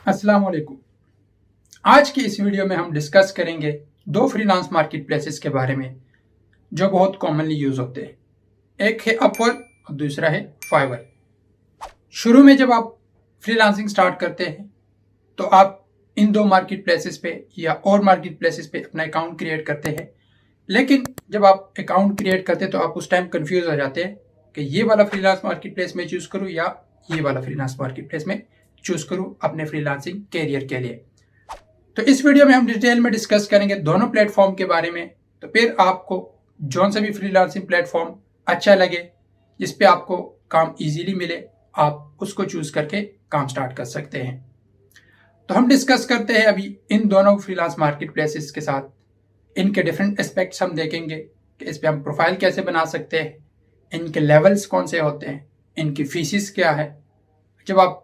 अस्सलाम वालेकुम। आज की इस वीडियो में हम डिस्कस करेंगे दो फ्रीलांस मार्केट प्लेसेस के बारे में जो बहुत कॉमनली यूज होते हैं। एक है अपवर्क और दूसरा है फाइवर। शुरू में जब आप फ्रीलांसिंग स्टार्ट करते हैं तो आप इन दो मार्केट प्लेसेस पे या और मार्केट प्लेसेस पे अपना अकाउंट क्रिएट करते हैं। लेकिन जब आप अकाउंट क्रिएट करते हैं तो आप उस टाइम कंफ्यूज हो जाते हैं कि ये वाला फ्रीलांस मार्केट प्लेस में चूज करूँ या ये वाला फ्रीलांस मार्केट प्लेस में चूज करूँ अपने फ्रीलांसिंग कैरियर के लिए। तो इस वीडियो में हम डिटेल में डिस्कस करेंगे दोनों प्लेटफॉर्म के बारे में। तो फिर आपको जौन सा भी फ्रीलांसिंग प्लेटफॉर्म अच्छा लगे, जिस पे आपको काम इजीली मिले, आप उसको चूज करके काम स्टार्ट कर सकते हैं। तो हम डिस्कस करते हैं अभी इन दोनों फ्रीलांस मार्केट प्लेसेस के साथ। इनके डिफरेंट एस्पेक्ट्स हम देखेंगे कि इस पे हम प्रोफाइल कैसे बना सकते हैं, इनके लेवल्स कौन से होते हैं, इनकी फीसिस क्या है, जब आप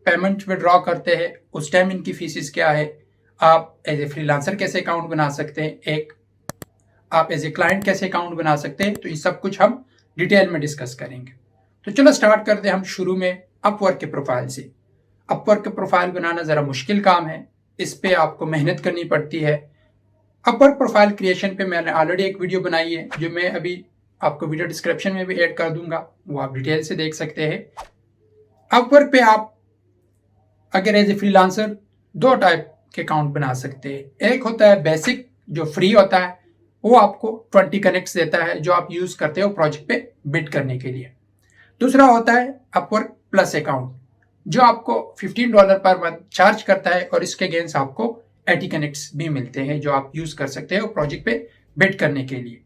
पेमेंट विड्रॉ करते हैं उस टाइम इनकी फीसिस क्या है, आप एज ए फ्रीलांसर कैसे अकाउंट बना सकते हैं, एक आप एज ए क्लाइंट कैसे अकाउंट बना सकते हैं। तो ये सब कुछ हम डिटेल में डिस्कस करेंगे। तो चलो स्टार्ट करते हैं हम शुरू में अपवर्क के प्रोफाइल से। अपवर्क के प्रोफाइल बनाना ज़रा मुश्किल काम है, इस पे आपको मेहनत करनी पड़ती है। अपवर्क प्रोफाइल क्रिएशन पे मैंने ऑलरेडी एक वीडियो बनाई है जो मैं अभी आपको वीडियो डिस्क्रिप्शन में भी ऐड कर दूंगा, वो आप डिटेल से देख सकते हैं। अपवर्क पे आप अगर एज ए फ्रीलांसर दो टाइप के अकाउंट बना सकते हैं। एक होता है बेसिक जो फ्री होता है, वो आपको 20 कनेक्ट्स देता है जो आप यूज करते हो प्रोजेक्ट पे बिड करने के लिए। दूसरा होता है अपवर्क प्लस अकाउंट जो आपको $15 पर मंथ चार्ज करता है और इसके अगेंस्ट आपको 80 कनेक्ट्स भी मिलते हैं जो आप यूज कर सकते हो प्रोजेक्ट पे बिड करने के लिए।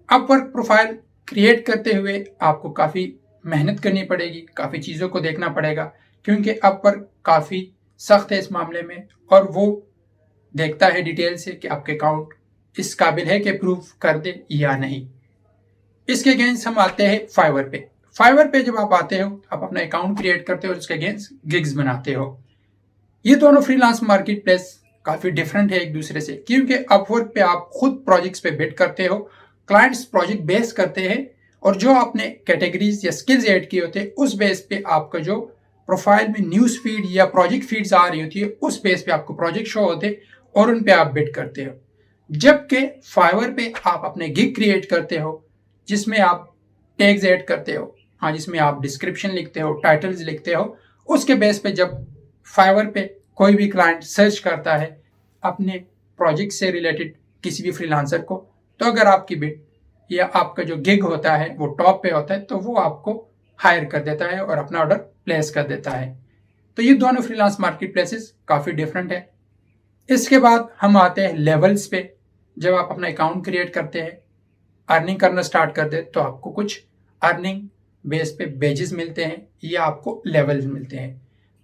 अपवर्क प्रोफाइल क्रिएट करते हुए आपको काफ़ी मेहनत करनी पड़ेगी, काफ़ी चीज़ों को देखना पड़ेगा, क्योंकि अपवर्क काफ़ी सख्त है इस मामले में और वो देखता है डिटेल से कि आपके अकाउंट इस काबिल है कि प्रूव कर दे या नहीं। इसके अगेंस्ट हम आते हैं फाइवर पे। फाइवर पे जब आप आते हो आप अपना अकाउंट क्रिएट करते हो और उसके अगेंस्ट गिग्स बनाते हो। ये दोनों फ्रीलांस मार्केट प्लेस काफ़ी डिफरेंट है एक दूसरे से, क्योंकि अपवर्क पे आप खुद प्रोजेक्ट्स पे बिड करते हो, क्लाइंट्स प्रोजेक्ट बेस करते हैं और जो आपने कैटेगरीज या स्किल्स ऐड किए होते हैं उस बेस पे आपका जो प्रोफाइल में न्यूज़ फीड या प्रोजेक्ट फीड्स आ रही होती है उस बेस पे आपको प्रोजेक्ट शो होते हैं और उन पे आप बिड करते हो। जबकि फाइवर पे आप अपने गिग क्रिएट करते हो जिसमें आप टैग्स ऐड करते हो, हाँ, जिसमें आप डिस्क्रिप्शन लिखते हो, टाइटल्स लिखते हो। उसके बेस पे जब फाइवर पे कोई भी क्लाइंट सर्च करता है अपने प्रोजेक्ट से रिलेटेड किसी भी फ्रीलांसर को, तो अगर आपकी बिड या आपका जो गिग होता है वो टॉप पे होता है तो वो आपको हायर कर देता है और अपना ऑर्डर प्लेस कर देता है। तो ये दोनों फ्रीलांस मार्केट प्लेसेस काफ़ी डिफरेंट है। इसके बाद हम आते हैं लेवल्स पे। जब आप अपना अकाउंट क्रिएट करते हैं, अर्निंग करना स्टार्ट कर दे तो आपको कुछ अर्निंग बेस पे बेजेस मिलते हैं या आपको लेवल्स मिलते हैं।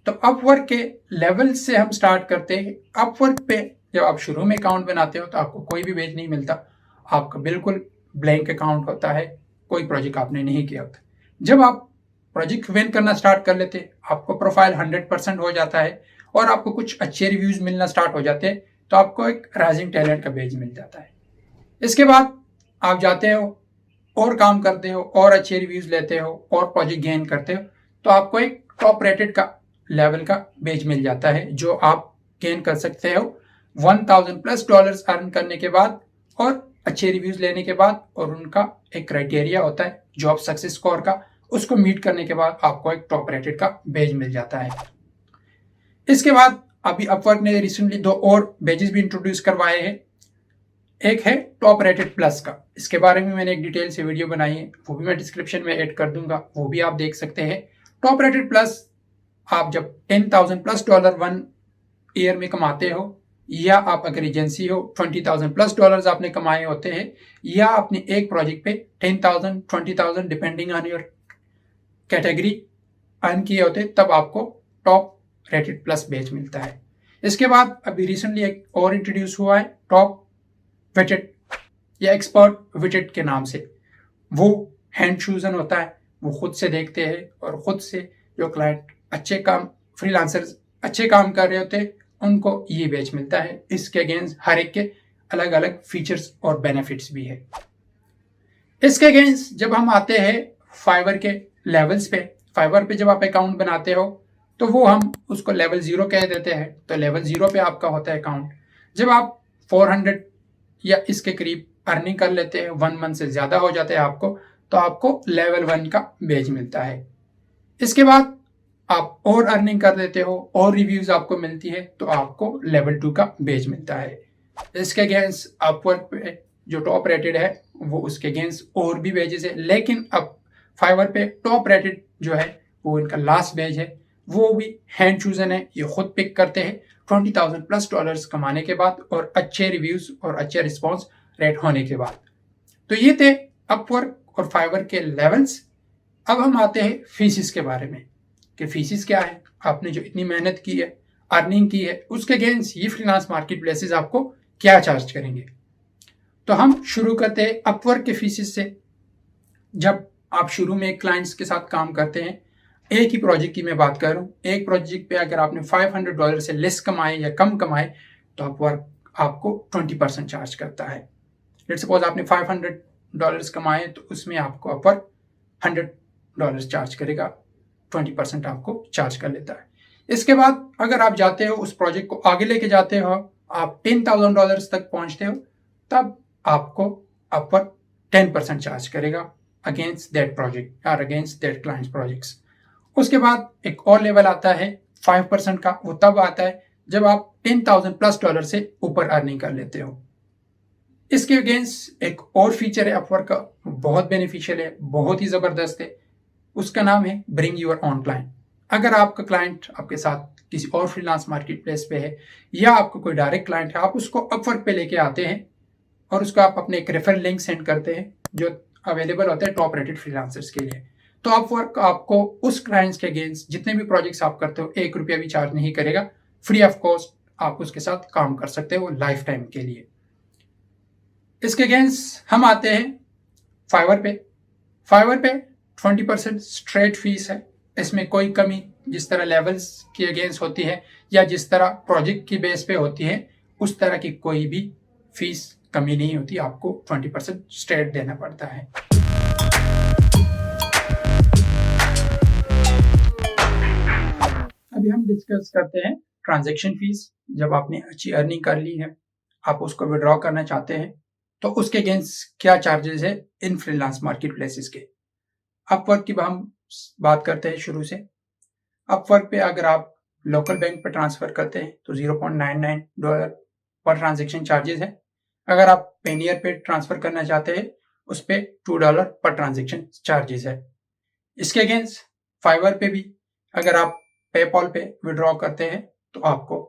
तो अपवर्क के लेवल से हम स्टार्ट करते हैं। अपवर्क पे जब आप शुरू में अकाउंट बनाते हो तो आपको कोई भी बेज नहीं मिलता, आपका बिल्कुल ब्लैंक अकाउंट होता है, कोई प्रोजेक्ट आपने नहीं किया होता। जब आप प्रोजेक्ट विन करना स्टार्ट कर लेते आपको प्रोफाइल 100% हो जाता है और आपको कुछ अच्छे रिव्यूज मिलना स्टार्ट हो जाते हैं, तो आपको एक राइजिंग टैलेंट का बेज मिल जाता है। इसके बाद आप जाते हो और काम करते हो और अच्छे रिव्यूज लेते हो और प्रोजेक्ट गेन करते हो, तो आपको एक टॉप रेटेड का लेवल का बेज मिल जाता है जो आप गेन कर सकते हो $1000+ अर्न करने के बाद और अच्छे रिव्यूज लेने के बाद। और उनका एक क्राइटेरिया होता है जॉब सक्सेस स्कोर का, उसको मीट करने के बाद आपको एक टॉप रेटेड का बेज मिल जाता है। इसके बाद अभी अपवर्क ने रिसेंटली दो और बेजेस भी इंट्रोड्यूस करवाए हैं। एक है टॉप रेटेड प्लस का, इसके बारे में मैंने एक डिटेल से वीडियो बनाई है, वो भी मैं डिस्क्रिप्शन में ऐड कर दूंगा, वो भी आप देख सकते हैं। टॉप रेटेड प्लस आप जब $10,000+ 1 ईयर में कमाते हो, या आप अगर एजेंसी हो $20,000+ आपने कमाए होते हैं, या आपने एक प्रोजेक्ट पे 10,000 20,000 depending on your category earn किए होते, तब आपको टॉप रेटेड प्लस बेच मिलता है। इसके बाद अभी रिसेंटली एक और इंट्रोड्यूस हुआ है टॉप वेटेड या एक्सपर्ट वेटेड के नाम से। वो हैंड चूजन होता है, वो खुद से देखते हैं और खुद से जो क्लाइंट अच्छे काम फ्रीलांसर्स अच्छे काम कर रहे होते हैं उनको ये बेच मिलता है। इसके अगेंस्ट हर एक के अलग अलग फीचर्स और बेनिफिट्स भी है। इसके अगेंस्ट जब हम आते हैं फाइवर के लेवल्स पे, फाइवर पे जब आप अकाउंट बनाते हो तो वो हम उसको लेवल 0 कह देते हैं। तो लेवल 0 पे आपका होता है अकाउंट। जब आप 400 या इसके करीब अर्निंग कर लेते हैं, 1 मंथ से ज़्यादा हो जाता है आपको, तो आपको लेवल 1 का बेज मिलता है। इसके बाद आप और अर्निंग कर देते हो और रिव्यूज आपको मिलती है, तो आपको लेवल 2 का बेज मिलता है। इसके अगेंस्ट अपवर्क पे जो टॉप रेटेड है वो उसके अगेंस्ट और भी बेजेस है, लेकिन अब फाइवर पे टॉप रेटेड जो है वो इनका लास्ट बेज है। वो भी हैंड चूजन है, ये खुद पिक करते हैं $20,000+ कमाने के बाद और अच्छे रिव्यूज और अच्छे रिस्पॉन्स रेट होने के बाद। तो ये थे अपवर्क और फाइवर के लेवल्स। अब हम आते हैं फीसिस के बारे में कि फीसिस क्या है। आपने जो इतनी मेहनत की है, अर्निंग की है, उसके अगेंस्ट ये फ्रीलांस मार्केट प्लेसेस आपको क्या चार्ज करेंगे। तो हम शुरू करते हैं अपवर्क के फीसिस से। जब आप शुरू में क्लाइंट्स के साथ काम करते हैं, एक ही प्रोजेक्ट की मैं बात कर रहा हूँ, एक प्रोजेक्ट पे अगर आपने $500 से लेस कमाए या कम कमाए तो अपवर्क आपको 20% चार्ज करता है। लेट्स सपोज आपने $500 कमाए तो उसमें आपको अपवर्क $100 चार्ज करेगा, 20% आपको चार्ज कर लेता है। इसके बाद अगर आप जाते हो उस प्रोजेक्ट को आगे लेके जाते हो, आप $10,000 तक पहुंचते हो, तब आपको अपवर्क 10% चार्ज करेगा अगेंस्ट दैट प्रोजेक्ट और अगेंस्ट दैट क्लाइंट्स प्रोजेक्ट्स। उसके बाद एक और लेवल आता है 5% का। वो तब आता है जब आप $10,000+ से ऊपर अर्निंग कर लेते हो। इसके अगेंस्ट एक और फीचर है अपवर्क का, बहुत बेनिफिशियल है, बहुत ही ज़बरदस्त है। उसका नाम है ब्रिंग यूर ऑन क्लाइंट। अगर आपका क्लाइंट आपके साथ किसी और फ्रीलांस मार्केट प्लेस पे है या आपका कोई डायरेक्ट क्लाइंट है, आप उसको अपवर्क पे लेके आते हैं और उसको आप अपने एक रेफरल लिंक सेंड करते हैं जो अवेलेबल होता है टॉप रेटेड फ्रीलांसर्स के लिए। तो अपवर्क आपको उस क्लाइंट्स के अगेंस्ट जितने भी प्रोजेक्ट्स आप करते हो ₹1 भी चार्ज नहीं करेगा, फ्री ऑफ कॉस्ट आप उसके साथ काम कर सकते हो लाइफ टाइम के लिए। इसके अगेंस्ट हम आते हैं फाइवर पे। फाइवर पे 20% स्ट्रेट फीस है। इसमें कोई कमी जिस तरह लेवल्स की अगेंस्ट होती है या जिस तरह प्रोजेक्ट की बेस पे होती है, उस तरह की कोई भी फीस कमी नहीं होती, आपको 20% स्ट्रेट देना पड़ता है। अभी हम डिस्कस करते हैं ट्रांजैक्शन फीस। जब आपने अच्छी अर्निंग कर ली है, आप उसको विड्रॉ करना चाहते हैं, तो उसके अगेंस्ट क्या चार्जेस है इन फ्रीलांस मार्केट प्लेसेस के। अपवर्क की हम बात करते हैं शुरू से। अपवर्क पे अगर आप लोकल बैंक पे ट्रांसफर करते हैं तो $0.99 पर ट्रांजेक्शन चार्जेस है। अगर आप पेनियर पे ट्रांसफर करना चाहते हैं उस पे $2 पर ट्रांजेक्शन चार्जेस है। इसके अगेंस्ट फाइवर पे भी अगर आप पेपॉल पे विड्रॉ करते हैं तो आपको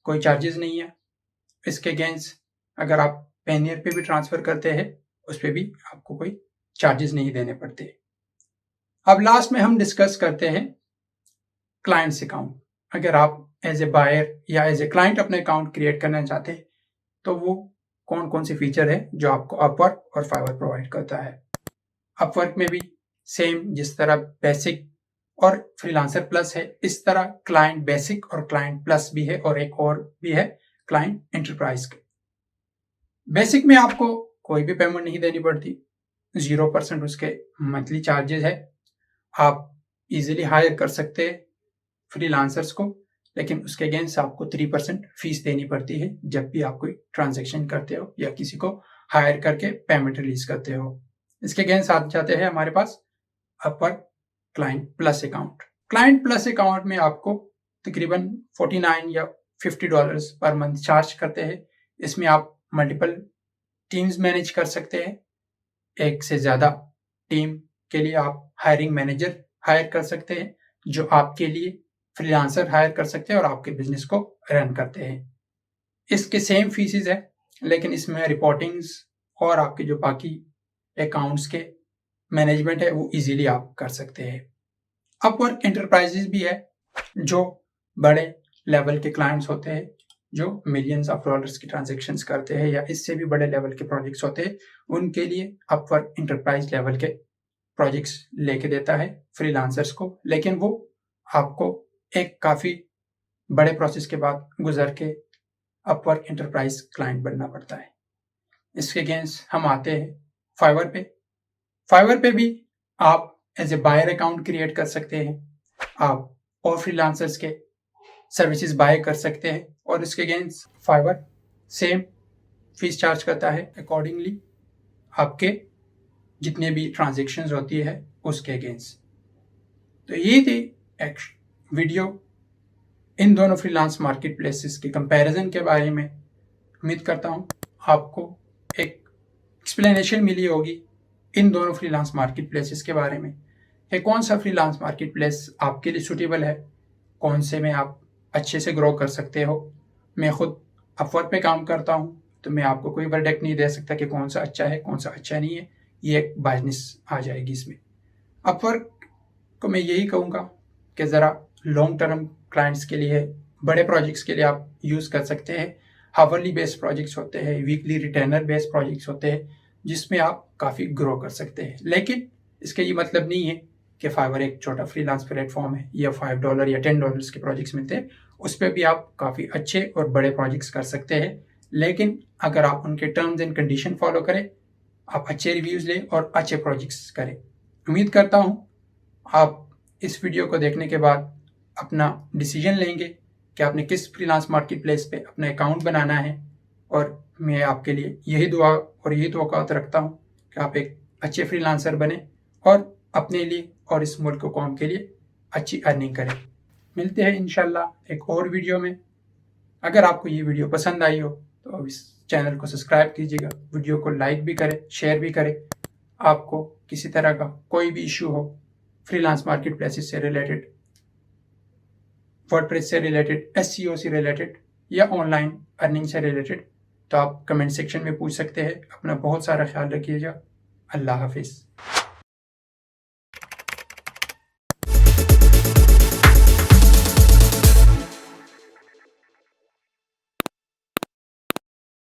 कोई चार्जेस नहीं है। इसके अगेंस्ट अगर आप पेनियर पे भी ट्रांसफर करते हैं उस पे भी आपको कोई चार्जेस नहीं देने पड़ते। अब लास्ट में हम डिस्कस करते हैं क्लाइंट्स अकाउंट। अगर आप एज ए बायर या एज ए क्लाइंट अपने अकाउंट क्रिएट करना चाहते हैं तो वो कौन कौन से फीचर है जो आपको अपवर्क और फाइवर प्रोवाइड करता है। अपवर्क में भी सेम जिस तरह बेसिक और फ्रीलांसर प्लस है, इस तरह क्लाइंट बेसिक और क्लाइंट प्लस भी है और एक और भी है क्लाइंट एंटरप्राइज के। बेसिक में आपको कोई भी पेमेंट नहीं देनी पड़ती, 0% उसके मंथली चार्जेस है। आप इजीली हायर कर सकते हैं फ्रीलांसर्स को, लेकिन उसके अगेंस्ट आपको 3% फीस देनी पड़ती है जब भी आप कोई ट्रांजैक्शन करते हो या किसी को हायर करके पेमेंट रिलीज करते हो। इसके अगेंस्ट आ जाते हैं हमारे पास Upwork client plus account. Client plus account में आपको तकरीबन 49 या $50 पर मंथ चार्ज करते हैं। इसमें आप मल्टीपल टीम्स मैनेज कर सकते हैं। एक से ज़्यादा टीम के लिए आप हायरिंग मैनेजर हायर कर सकते हैं जो आपके लिए फ्रीलांसर हायर कर सकते हैं और आपके बिजनेस को रन करते हैं। इसके सेम फीसेस है, लेकिन इसमें रिपोर्टिंग्स और आपके जो बाकी अकाउंट्स के मैनेजमेंट है वो इजीली आप कर सकते हैं। अपवर्क एंटरप्राइजेज भी है जो बड़े लेवल के क्लाइंट्स होते हैं जो मिलियंस ऑफ डॉलर्स की ट्रांजैक्शंस करते हैं या इससे भी बड़े लेवल के प्रोजेक्ट्स होते हैं, उनके लिए अपवर्क एंटरप्राइज लेवल के प्रोजेक्ट्स लेके देता है फ्रीलांसर्स को, लेकिन वो आपको एक काफ़ी बड़े प्रोसेस के बाद गुजर के अपवर्क एंटरप्राइज क्लाइंट बनना पड़ता है। इसके अगेंस्ट हम आते हैं फाइवर पे। फाइवर पे भी आप as a buyer account create कर सकते हैं। आप और फ्रीलांसर्स के सर्विसेज बाय कर सकते हैं और इसके against Fiverr same fees charge करता है अकॉर्डिंगली आपके जितने भी ट्रांजेक्शन्स होती है उसके अगेंस्ट। तो ये थी एक वीडियो इन दोनों फ्रीलांस मार्केट प्लेसेस के कंपैरिजन के बारे में। उम्मीद करता हूँ आपको एक एक्सप्लेनेशन मिली होगी इन दोनों फ्रीलांस मार्केट प्लेसेस के बारे में कि कौन सा फ्रीलांस मार्केट प्लेस आपके लिए सूटेबल है, कौन से में आप अच्छे से ग्रो कर सकते हो। मैं खुद अपवर्क पे काम करता हूँ तो मैं आपको कोई वर्डिक्ट नहीं दे सकता कि कौन सा अच्छा है कौन सा अच्छा नहीं है, ये एक बायसनेस आ जाएगी इसमें। अपवर्क को मैं यही कहूँगा कि ज़रा लॉन्ग टर्म क्लाइंट्स के लिए, बड़े प्रोजेक्ट्स के लिए आप यूज़ कर सकते हैं। हावरली बेस्ड प्रोजेक्ट्स होते हैं, वीकली रिटेनर बेस्ड प्रोजेक्ट्स होते हैं जिसमें आप काफ़ी ग्रो कर सकते हैं। लेकिन इसका ये मतलब नहीं है कि फाइवर एक छोटा फ्रीलांस प्लेटफॉर्म है या $5 या $10 के प्रोजेक्ट्स मिलते हैं, उस पर भी आप काफ़ी अच्छे और बड़े प्रोजेक्ट्स कर सकते हैं। लेकिन अगर आप उनके टर्म्स एंड कंडीशन फॉलो करें, आप अच्छे रिव्यूज़ लें और अच्छे प्रोजेक्ट्स करें। उम्मीद करता हूँ आप इस वीडियो को देखने के बाद अपना डिसीजन लेंगे कि आपने किस फ्रीलांस मार्केट प्लेस पे अपना अकाउंट बनाना है। और मैं आपके लिए यही दुआ और यही तवक्कुआत रखता हूँ कि आप एक अच्छे फ्रीलांसर बने और अपने लिए और इस मुल्क कौम के लिए अच्छी अर्निंग करें। मिलते हैं इंशाल्लाह एक और वीडियो में। अगर आपको ये वीडियो पसंद आई हो तो इस चैनल को सब्सक्राइब कीजिएगा, वीडियो को लाइक भी करें, शेयर भी करें। आपको किसी तरह का कोई भी इशू हो फ्रीलांस मार्केट प्लेसेस से रिलेटेड, वर्डप्रेस से रिलेटेड, SEO से रिलेटेड या ऑनलाइन अर्निंग से रिलेटेड, तो आप कमेंट सेक्शन में पूछ सकते हैं। अपना बहुत सारा ख्याल रखिएगा। अल्लाह हाफिज़।